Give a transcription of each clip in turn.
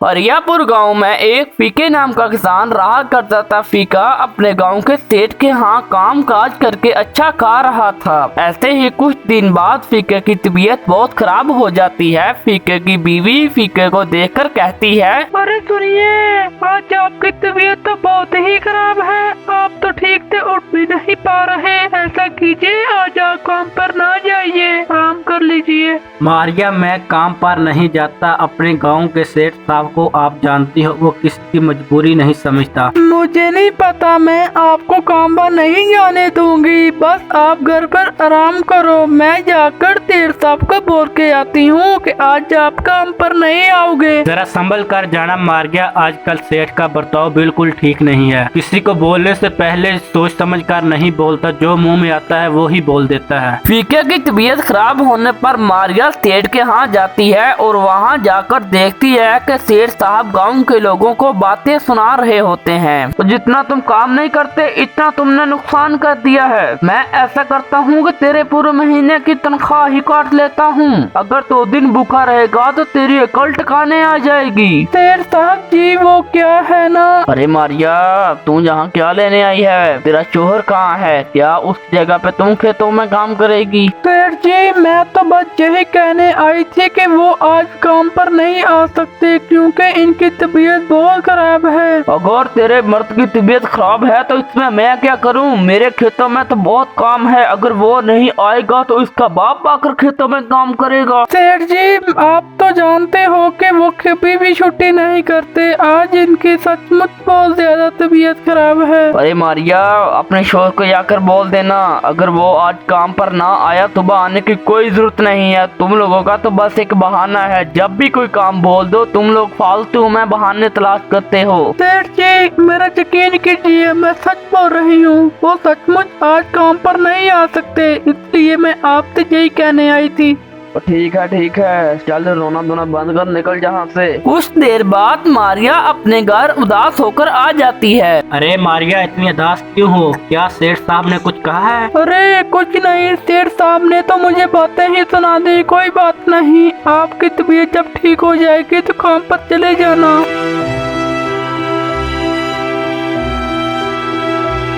हरियापुर गांव में एक फीके नाम का किसान रहा करता था। फीका अपने गांव के सेठ के यहाँ काम काज करके अच्छा खा रहा था। ऐसे ही कुछ दिन बाद फीके की तबीयत बहुत खराब हो जाती है। फीके की बीवी फीके को देखकर कहती है, अरे सुनिए, आज आपकी तबीयत तो बहुत ही खराब है। आप तो ठीक से उठ भी नहीं पा रहे। ऐसा कीजिए, आज आप काम पर ना जाइए, आराम कर लीजिए। मारिया, मैं काम पर नहीं जाता। अपने गांव के सेठ साहब को आप जानती हो, वो किसी की मजबूरी नहीं समझता। मुझे नहीं पता, मैं आपको काम पर नहीं जाने दूंगी। बस आप घर पर आराम करो। मैं जाकर सेठ साहब को बोल के आती हूँ कि आज आप काम पर नहीं आओगे। जरा संभल कर जाना मारिया, आजकल सेठ का बर्ताव बिल्कुल ठीक नहीं है। किसी को बोलने से पहले सोच समझ कर नहीं बोलता, जो मुंह में आता है वो ही बोल देता है। फीके की तबीयत खराब होने पर मारिया सेठ के यहाँ जाती है और वहाँ जाकर देखती है कि सेठ साहब गांव के लोगों को बातें सुना रहे होते हैं। तो जितना तुम काम नहीं करते, इतना तुमने नुकसान कर दिया है। मैं ऐसा करता हूँ कि तेरे पूरे महीने की तनख्वाह ही काट लेता हूँ। अगर 2 दिन भूखा रहेगा तो तेरी अकल ठिकाने आ जाएगी। सेठ साहब जी, वो क्या है ना। अरे मारिया, तू यहाँ क्या लेने आई है? तेरा शोहर कहाँ है? क्या उस जगह पे तुम खेतों में काम करेगी? सेठ जी, मैं तो बस यही कहने आई थी कि वो आज काम पर नहीं आ सकते क्योंकि इनकी तबीयत बहुत खराब है। अगर तेरे मर्द की तबीयत खराब है तो इसमें मैं क्या करूं? मेरे खेतों में तो बहुत काम है। अगर वो नहीं आएगा तो इसका बाप आकर खेतों में काम करेगा। सेठ जी, आप तो जानते हो कि वो कभी भी छुट्टी नहीं करते। आज इनकी सचमुच बहुत ज्यादा तबीयत खराब है। अरे मारिया, अपने शोहर को जाकर बोल देना, अगर वो आज काम पर ना आया तो आने की कोई जरूरत नहीं है। तुम लोगों का तो बस एक बहाना है। जब भी कोई काम बोल दो, तुम लोग फालतू में बहाने तलाश करते हो। सेठ जी, मेरा यकीन कीजिए, मैं सच बोल रही हूँ। वो सचमुच आज काम पर नहीं आ सकते, इसलिए मैं आपसे यही कहने आई थी। ठीक है, चल रोना धोना बंद कर, निकल जहाँ से। कुछ देर बाद मारिया अपने घर उदास होकर आ जाती है। अरे मारिया, इतनी उदास क्यों हो? क्या सेठ साहब ने कुछ कहा है? अरे कुछ नहीं, सेठ साहब ने तो मुझे बातें ही सुना दी। कोई बात नहीं, आपकी तबीयत जब ठीक हो जाएगी तो काम पर चले जाना।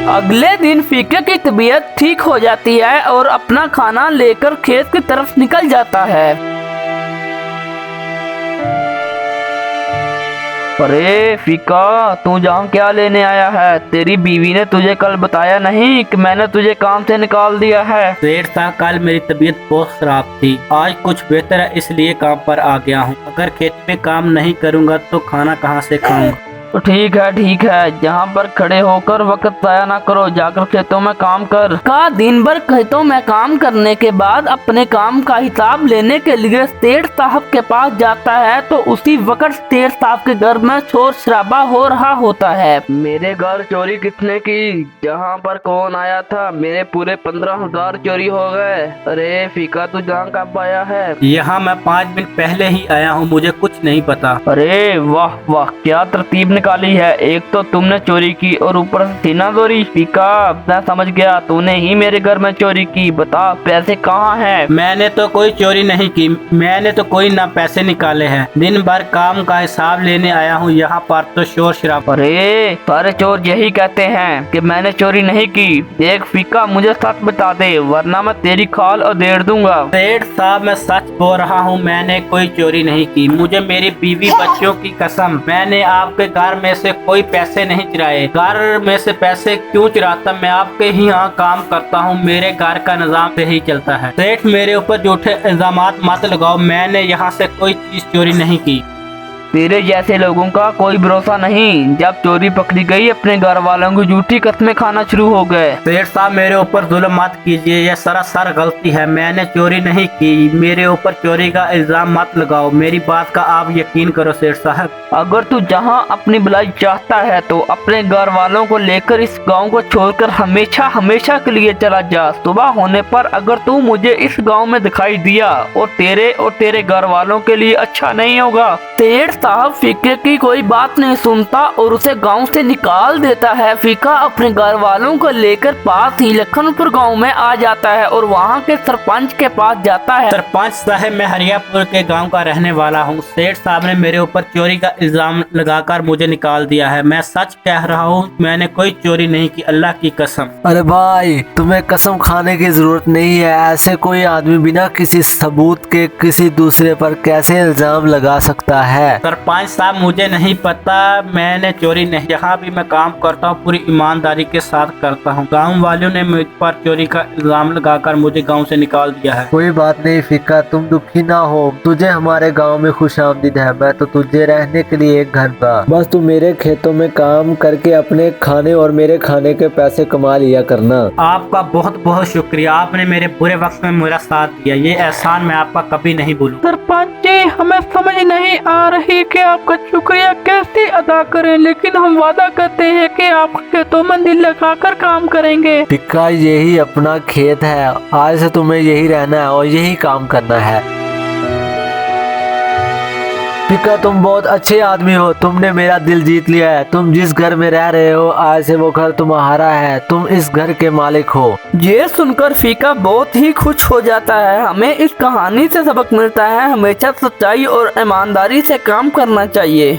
अगले दिन फीके की तबीयत ठीक हो जाती है और अपना खाना लेकर खेत की तरफ निकल जाता है। अरे फीका, तू जहाँ क्या लेने आया है? तेरी बीवी ने तुझे कल बताया नहीं कि मैंने तुझे काम से निकाल दिया है? सेठ साहब, कल मेरी तबीयत बहुत खराब थी, आज कुछ बेहतर है, इसलिए काम पर आ गया हूँ। अगर खेत में काम नहीं करूँगा तो खाना कहाँ से खाऊंगा? तो ठीक है, जहाँ पर खड़े होकर वक्त जाया ना करो, जाकर खेतों में काम कर। का दिन भर खेतों में काम करने के बाद अपने काम का हिसाब लेने के लिए सेठ साहब के पास जाता है तो उसी वक्त सेठ साहब के घर में शोर शराबा हो रहा होता है। मेरे घर चोरी कितने की? जहाँ पर कौन आया था? मेरे पूरे 15,000 चोरी हो गए। अरे फीका, तू जहाँ कब आया है? यहाँ मैं 5 मिनट पहले ही आया हूँ, मुझे कुछ नहीं पता। अरे वाह, क्या तरतीब निकाली है। एक तो तुमने चोरी की और ऊपर से सीना चोरी। फीका, मैं समझ गया, तूने ही मेरे घर में चोरी की। बता, पैसे कहाँ हैं? मैंने तो कोई चोरी नहीं की, मैंने तो कोई ना पैसे निकाले हैं। दिन भर काम का हिसाब लेने आया हूँ, यहाँ पर तो शोर शराबा। अरे सारे चोर यही कहते हैं कि मैंने चोरी नहीं की। देख फीका, मुझे सच बता दे, वरना मैं तेरी खाल उधेड़ दूंगा। सेठ साहब, मैं सच बोल रहा हूँ, मैंने कोई चोरी नहीं की। मुझे मेरी बीवी बच्चों की कसम, मैंने आपके घर में से कोई पैसे नहीं चुराए। घर में से पैसे क्यों चुराता? मैं आपके ही यहाँ काम करता हूँ, मेरे घर का निजाम से ही चलता है। सेठ, मेरे ऊपर झूठे इल्जामात मत लगाओ, मैंने यहाँ से कोई चीज चोरी नहीं की। तेरे जैसे लोगों का कोई भरोसा नहीं। जब चोरी पकड़ी गई, अपने घर वालों को झूठी कस्में खाना शुरू हो गए। सेठ साहब, मेरे ऊपर जुल्म मत कीजिए, यह सरासर गलती है, मैंने चोरी नहीं की। मेरे ऊपर चोरी का इल्जाम मत लगाओ, मेरी बात का आप यकीन करो सेठ साहब। अगर तू जहाँ अपनी भलाई चाहता है तो अपने घर वालों को लेकर इस गांव को छोड़कर हमेशा के लिए चला जा। सुबह होने पर अगर तू मुझे इस गांव में दिखाई दिया और तेरे घर वालों के लिए अच्छा नहीं होगा। सेठ साहब फीके की कोई बात नहीं सुनता और उसे गांव से निकाल देता है। फीका अपने घर वालों को लेकर पास ही लखनपुर गांव में आ जाता है और वहां के सरपंच के पास जाता है। सरपंच साहब, मैं हरियापुर के गांव का रहने वाला हूं। सेठ साहब ने मेरे ऊपर चोरी का इल्जाम लगाकर मुझे निकाल दिया है। मैं सच कह रहा हूं, मैंने कोई चोरी नहीं की, अल्लाह की कसम। अरे भाई, तुम्हें कसम खाने की जरूरत नहीं है। ऐसे कोई आदमी बिना किसी सबूत के किसी दूसरे पर कैसे इल्जाम लगा सकता है? सरपंच साहब, मुझे नहीं पता, मैंने चोरी नहीं। जहाँ भी मैं काम करता हूँ पूरी ईमानदारी के साथ करता हूँ। गाँव वालों ने मुझ पर चोरी का इल्जाम लगाकर मुझे गाँव से निकाल दिया है। कोई बात नहीं फीका, तुम दुखी ना हो। तुझे हमारे गांव में खुशामदीद है। मैं तो तुझे रहने के लिए एक घर था। बस तू मेरे खेतों में काम करके अपने खाने और मेरे खाने के पैसे कमा लिया करना। आपका बहुत बहुत शुक्रिया, आपने मेरे बुरे वक्त में मेरा साथ दिया। ये एहसान मैं आपका कभी नहीं भूलूं। सरपंच जी, हमें समझ नहीं आ रही कि आपका शुक्रिया कैसे अदा करें, लेकिन हम वादा करते हैं कि आप खेतों में दिल लगाकर काम करेंगे। फीका, यही अपना खेत है। आज से तुम्हें यही रहना है और यही काम करना है। फीका, तुम बहुत अच्छे आदमी हो। तुमने मेरा दिल जीत लिया है। तुम जिस घर में रह रहे हो, आज से वो घर तुम्हारा है। तुम इस घर के मालिक हो। ये सुनकर फीका बहुत ही खुश हो जाता है। हमें इस कहानी से सबक मिलता है, हमेशा सच्चाई और ईमानदारी से काम करना चाहिए।